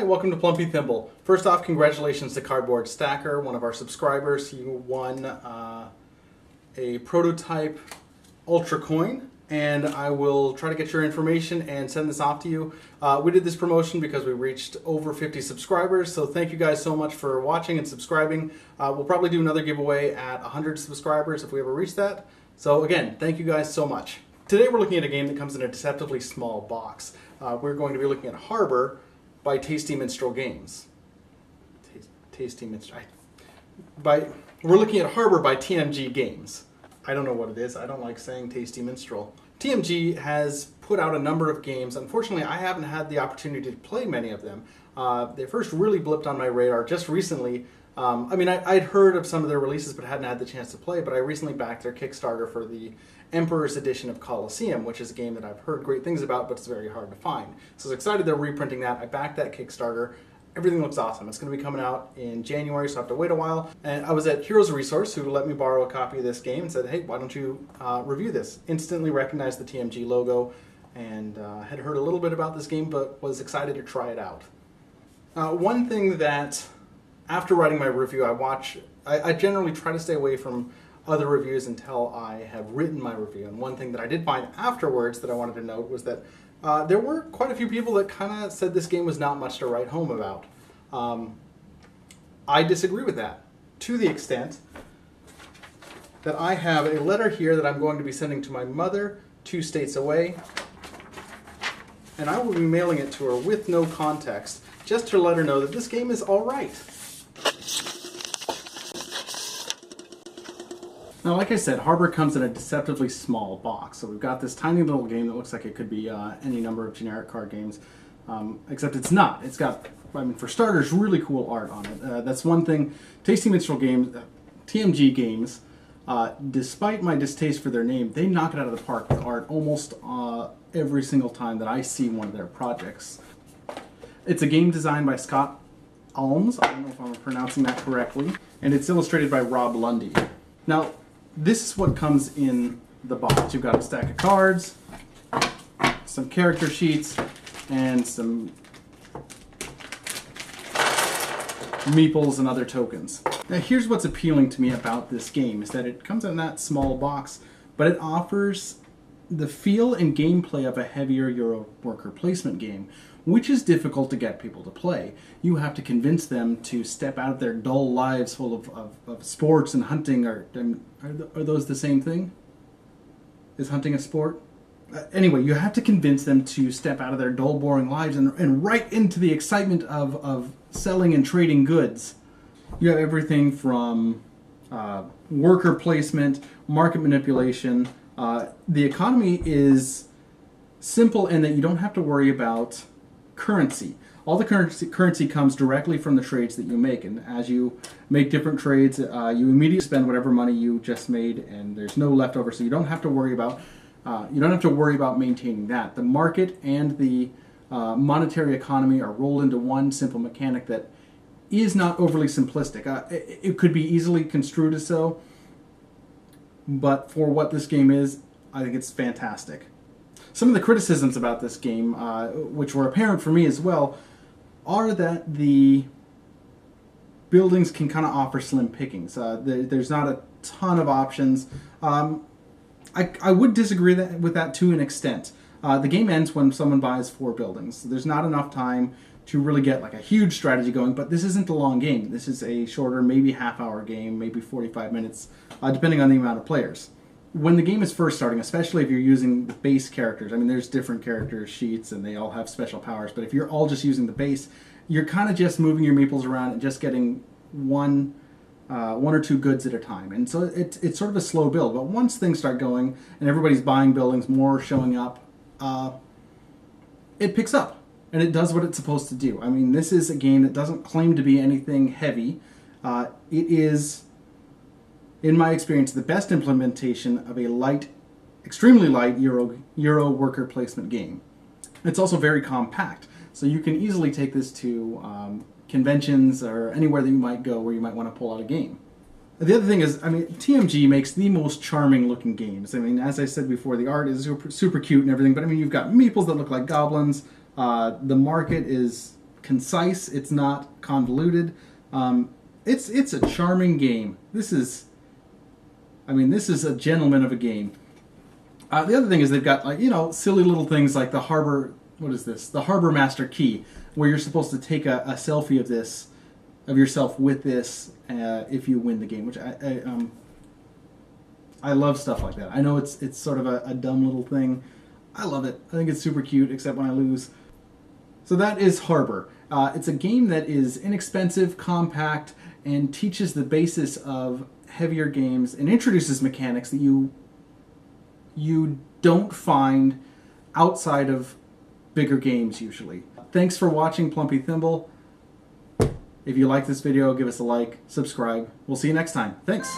Hi, welcome to Plumpy Thimble. First off, congratulations to Cardboard Stacker, one of our subscribers. You won a prototype Ultra Coin, and I will try to get your information and send this off to you. We did this promotion because we reached over 50 subscribers, so thank you guys so much for watching and subscribing. We'll probably do another giveaway at 100 subscribers if we ever reach that. So again, thank you guys so much. Today we're looking at a game that comes in a deceptively small box. We're going to be looking at Harbour by Tasty Minstrel Games. Tasty Minstrel. We're looking at Harbour by TMG Games. I don't know what it is. I don't like saying Tasty Minstrel. TMG has put out a number of games. Unfortunately, I haven't had the opportunity to play many of them. They first really blipped on my radar just recently. I'd heard of some of their releases but hadn't had the chance to play, but I recently backed their Kickstarter for the Emperor's Edition of Colosseum, which is a game that I've heard great things about, but it's very hard to find. So I was excited they're reprinting that. I backed that Kickstarter. Everything looks awesome. It's going to be coming out in January, so I have to wait a while. And I was at Heroes Resource, who let me borrow a copy of this game, and said, hey, why don't you review this? Instantly recognized the TMG logo, and had heard a little bit about this game, but was excited to try it out. One thing that, after writing my review, I generally try to stay away from other reviews until I have written my review. And one thing that I did find afterwards that I wanted to note was that there were quite a few people that kind of said this game was not much to write home about. I disagree with that, to the extent that I have a letter here that I'm going to be sending to my mother 2 states away, and I will be mailing it to her with no context, just to let her know that this game is all right. Now, like I said, Harbour comes in a deceptively small box. So we've got this tiny little game that looks like it could be any number of generic card games, except it's not. It's got, for starters, really cool art on it. That's one thing. Tasty Minstrel Games, TMG Games, despite my distaste for their name, they knock it out of the park with art almost every single time that I see one of their projects. It's a game designed by Scott Alms. I don't know if I'm pronouncing that correctly. And it's illustrated by Rob Lundy. Now, this is what comes in the box. You've got a stack of cards, some character sheets, and some meeples and other tokens. Now, here's what's appealing to me about this game, is that it comes in that small box, but it offers the feel and gameplay of a heavier Euro worker placement game, which is difficult to get people to play. You have to convince them to step out of their dull lives full of sports and hunting. Are those the same thing? Is hunting a sport? Anyway, you have to convince them to step out of their dull, boring lives and right into the excitement of selling and trading goods. You have everything from worker placement, market manipulation. The economy is simple in that you don't have to worry about currency. All the currency comes directly from the trades that you make, and as you make different trades, you immediately spend whatever money you just made, and there's no leftover. So you don't have to worry about maintaining that. The market and the monetary economy are rolled into one simple mechanic that is not overly simplistic. It could be easily construed as so, but for what this game is, I think it's fantastic. Some of the criticisms about this game, which were apparent for me as well, are that the buildings can kind of offer slim pickings. There's not a ton of options. I would disagree with that to an extent. The game ends when someone buys 4 buildings. So there's not enough time to really get like a huge strategy going, but this isn't a long game. This is a shorter, maybe half-hour game, maybe 45 minutes, depending on the amount of players. When the game is first starting, especially if you're using the base characters, there's different character sheets and they all have special powers, but if you're all just using the base, you're kind of just moving your meeples around and just getting one or 2 goods at a time. And so it's sort of a slow build, but once things start going and everybody's buying buildings, more showing up, it picks up and it does what it's supposed to do. This is a game that doesn't claim to be anything heavy. It is, in my experience, the best implementation of a extremely light Euro worker placement game. It's also very compact, so you can easily take this to conventions or anywhere that you might go where you might want to pull out a game. The other thing is, TMG makes the most charming looking games. As I said before, the art is super cute and everything, but you've got meeples that look like goblins. The market is concise. It's not convoluted. It's a charming game. This is a gentleman of a game. The other thing is they've got, like, you know, silly little things like the Harbour. What is this? The Harbour Master Key, where you're supposed to take a selfie of yourself with this if you win the game. Which I love stuff like that. I know it's sort of a dumb little thing. I love it. I think it's super cute, except when I lose. So that is Harbour. It's a game that is inexpensive, compact, and teaches the basis of heavier games and introduces mechanics that you don't find outside of bigger games usually. Thanks for watching Plumpy Thimble. If you like this video, give us a like, subscribe. We'll see you next time. Thanks.